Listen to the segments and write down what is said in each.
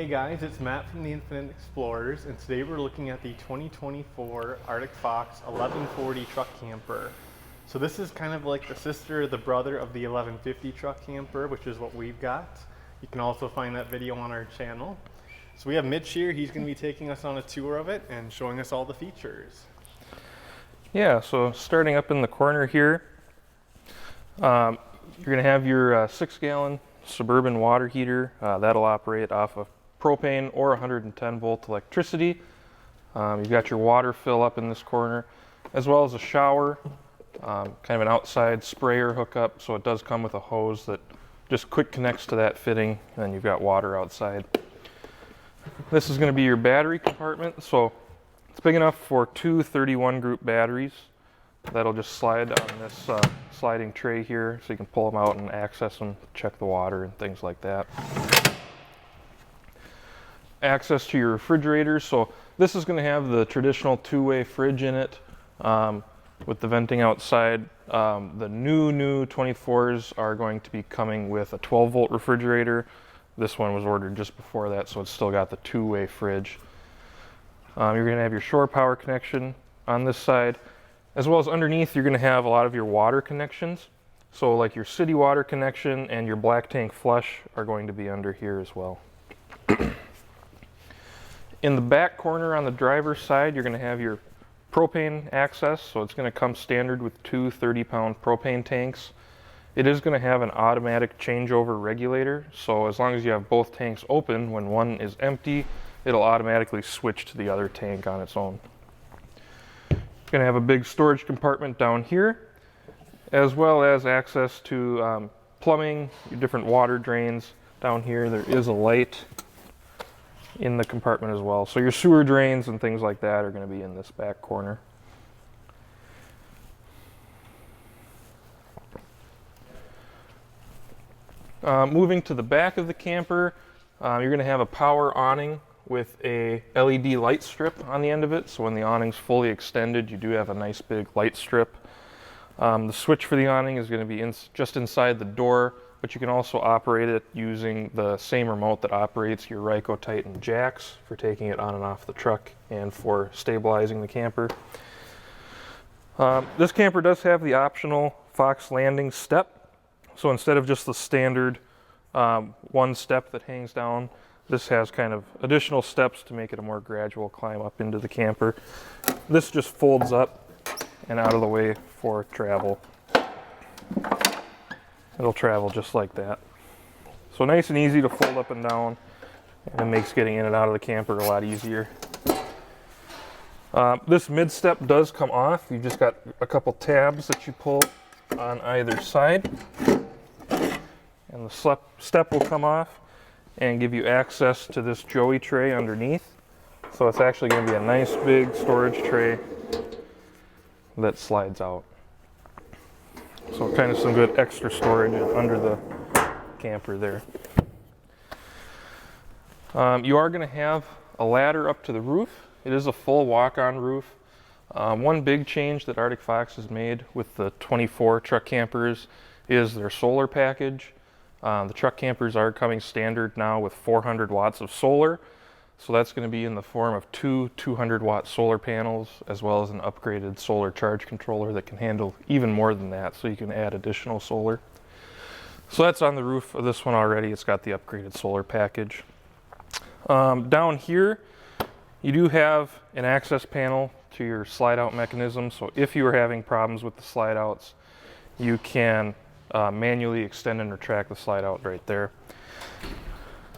Hey guys, it's Matt from the Infinite Explorers, and today we're looking at the 2024 Arctic Fox 1140 truck camper. So this is kind of like the sister, the brother of the 1150 truck camper, which is what we've got. You can also find that video on our channel. So we have Mitch here. He's going to be taking us on a tour of it and showing us all the features. Yeah, so starting up in the corner here, you're going to have your 6-gallon Suburban water heater. That'll operate off of propane or 110 volt electricity. You've got your water fill up in this corner, as well as a shower, kind of an outside sprayer hookup, so it does come with a hose that just quick connects to that fitting, and then you've got water outside. This is going to be your battery compartment, so it's big enough for two 31 group batteries. That'll just slide on this sliding tray here, so you can pull them out and access them, check the water and things like that. Access to your refrigerators, so this is going to have the traditional two-way fridge in it with the venting outside. The new 24s are going to be coming with a 12-volt refrigerator. This one was ordered just before that, so it's still got the two-way fridge. You're going to have your shore power connection on this side, as well as underneath you're going to have a lot of your water connections. So like your city water connection and your black tank flush are going to be under here as well. In the back corner on the driver's side, you're going to have your propane access. So it's going to come standard with two 30-pound propane tanks. It is going to have an automatic changeover regulator. So as long as you have both tanks open, when one is empty, it'll automatically switch to the other tank on its own. You're going to have a big storage compartment down here, as well as access to plumbing, your different water drains. Down here there is a light in the compartment as well. So your sewer drains and things like that are going to be in this back corner. Moving to the back of the camper, you're going to have a power awning with a LED light strip on the end of it. So when the awning's fully extended, you do have a nice big light strip. The switch for the awning is going to be just inside the door, but you can also operate it using the same remote that operates your Ryco Titan jacks for taking it on and off the truck and for stabilizing the camper. This camper does have the optional Fox landing step. So instead of just the standard one step that hangs down, this has kind of additional steps to make it a more gradual climb up into the camper. This just folds up and out of the way for travel. It'll travel just like that. So nice and easy to fold up and down, and it makes getting in and out of the camper a lot easier. This mid step does come off. You've just got a couple tabs that you pull on either side, and the step will come off and give you access to this Joey tray underneath. So it's actually going to be a nice big storage tray that slides out. So kind of some good extra storage under the camper there. You are going to have a ladder up to the roof. It is a full walk-on roof. One big change that Arctic Fox has made with the 24 truck campers is their solar package. The truck campers are coming standard now with 400 watts of solar. So that's going to be in the form of two 200-watt solar panels, as well as an upgraded solar charge controller that can handle even more than that, so you can add additional solar. So that's on the roof of this one already. It's got the upgraded solar package. Down here, you do have an access panel to your slide-out mechanism. So if you are having problems with the slide-outs, you can manually extend and retract the slide-out right there.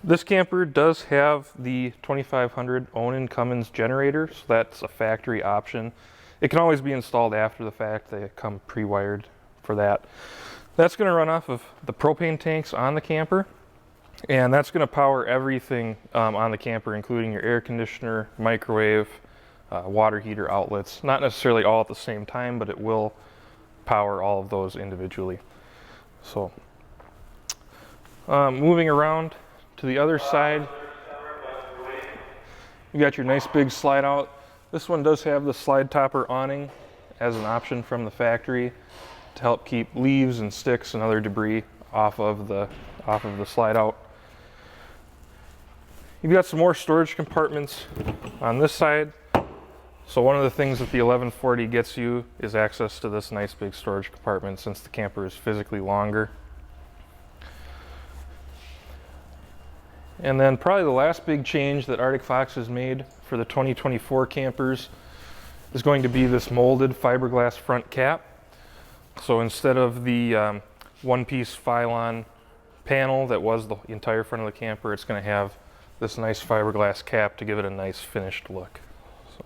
This camper does have the 2500 Onan Cummins generator, so that's a factory option. It can always be installed after the fact. They come pre-wired for that. That's going to run off of the propane tanks on the camper, and that's going to power everything on the camper, including your air conditioner, microwave, water heater outlets. Not necessarily all at the same time, but it will power all of those individually. So moving around to the other side, you got your nice big slide out. This one does have the slide topper awning as an option from the factory to help keep leaves and sticks and other debris off of the slide out. You've got some more storage compartments on this side. So one of the things that the 1140 gets you is access to this nice big storage compartment since the camper is physically longer. And then probably the last big change that Arctic Fox has made for the 2024 campers is going to be this molded fiberglass front cap. So instead of the one-piece Phylon panel that was the entire front of the camper, it's going to have this nice fiberglass cap to give it a nice finished look. So.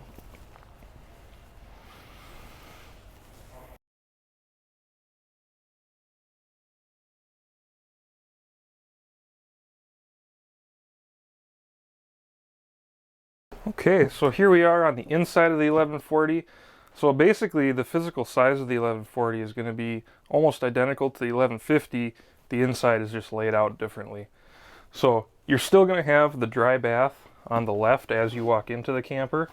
Okay, so here we are on the inside of the 1140. So basically the physical size of the 1140 is going to be almost identical to the 1150. The inside is just laid out differently. So you're still going to have the dry bath on the left as you walk into the camper.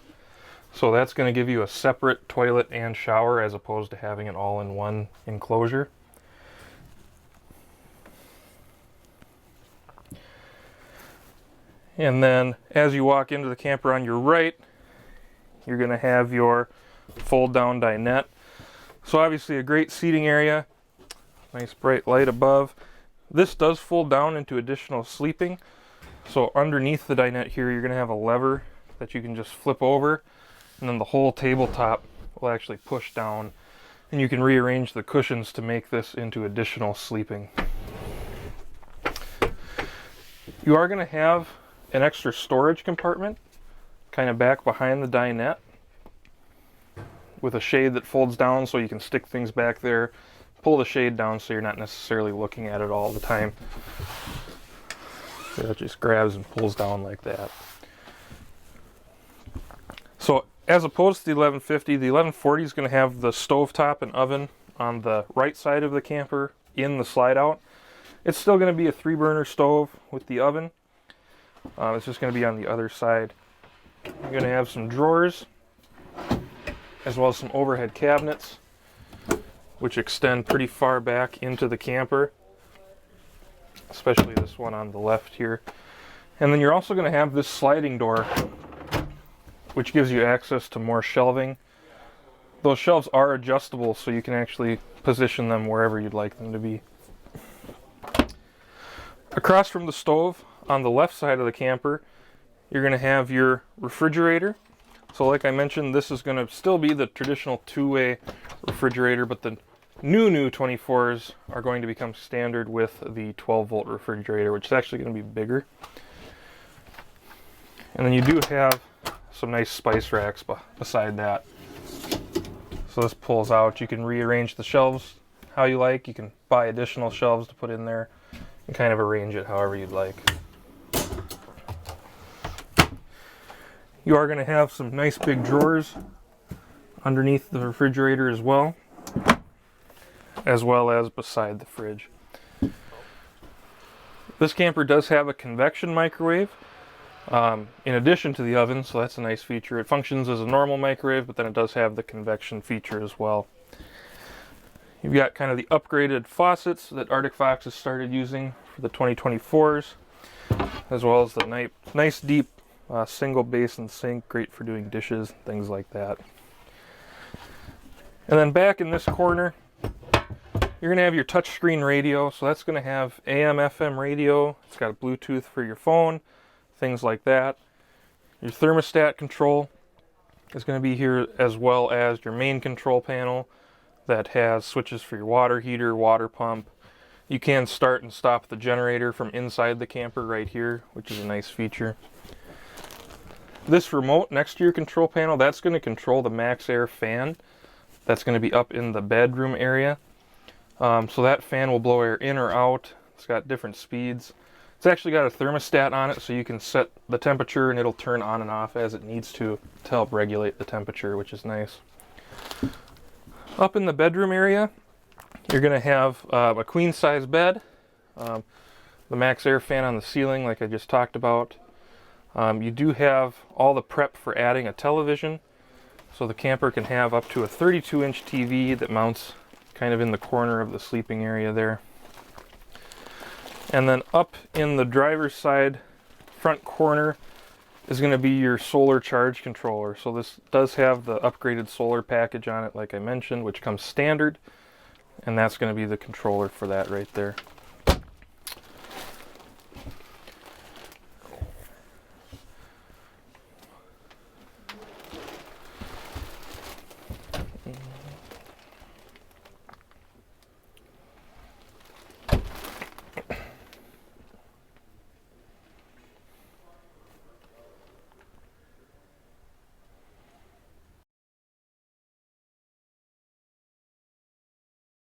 So that's going to give you a separate toilet and shower as opposed to having it all in one enclosure. And then as you walk into the camper on your right, you're going to have your fold down dinette. So obviously a great seating area, nice bright light above. This does fold down into additional sleeping. So underneath the dinette here, you're going to have a lever that you can just flip over, and then the whole tabletop will actually push down, and you can rearrange the cushions to make this into additional sleeping. You are going to have an extra storage compartment kind of back behind the dinette with a shade that folds down so you can stick things back there, pull the shade down so you're not necessarily looking at it all the time. So it just grabs and pulls down like that. So as opposed to the 1150, the 1140 is going to have the stovetop and oven on the right side of the camper in the slide out. It's still going to be a 3-burner stove with the oven. It's just going to be on the other side. You're going to have some drawers as well as some overhead cabinets which extend pretty far back into the camper, especially this one on the left here. And then you're also going to have this sliding door which gives you access to more shelving. Those shelves are adjustable so you can actually position them wherever you'd like them to be. Across from the stove on the left side of the camper, you're going to have your refrigerator. So like I mentioned, this is going to still be the traditional 2-way refrigerator, but the new 24s are going to become standard with the 12-volt refrigerator, which is actually going to be bigger. And then you do have some nice spice racks beside that. So this pulls out. You can rearrange the shelves how you like. You can buy additional shelves to put in there and kind of arrange it however you'd like. You are going to have some nice big drawers underneath the refrigerator as well as beside the fridge. This camper does have a convection microwave in addition to the oven, so that's a nice feature. It functions as a normal microwave, but then it does have the convection feature as well. You've got kind of the upgraded faucets that Arctic Fox has started using for the 2024s, as well as the nice deep single basin sink, great for doing dishes, things like that. And then back in this corner, you're going to have your touchscreen radio. So that's going to have AM, FM radio. It's got a Bluetooth for your phone, things like that. Your thermostat control is going to be here, as well as your main control panel that has switches for your water heater, water pump. You can start and stop the generator from inside the camper right here, which is a nice feature. This remote next to your control panel, that's going to control the MaxxAir fan. That's going to be up in the bedroom area. So that fan will blow air in or out. It's got different speeds. It's actually got a thermostat on it, so you can set the temperature and it'll turn on and off as it needs to help regulate the temperature, which is nice. Up in the bedroom area, you're going to have a queen size bed, the MaxxAir fan on the ceiling like I just talked about. You do have all the prep for adding a television, so the camper can have up to a 32-inch TV that mounts kind of in the corner of the sleeping area there. And then up in the driver's side front corner is going to be your solar charge controller. So this does have the upgraded solar package on it, like I mentioned, which comes standard, and that's going to be the controller for that right there.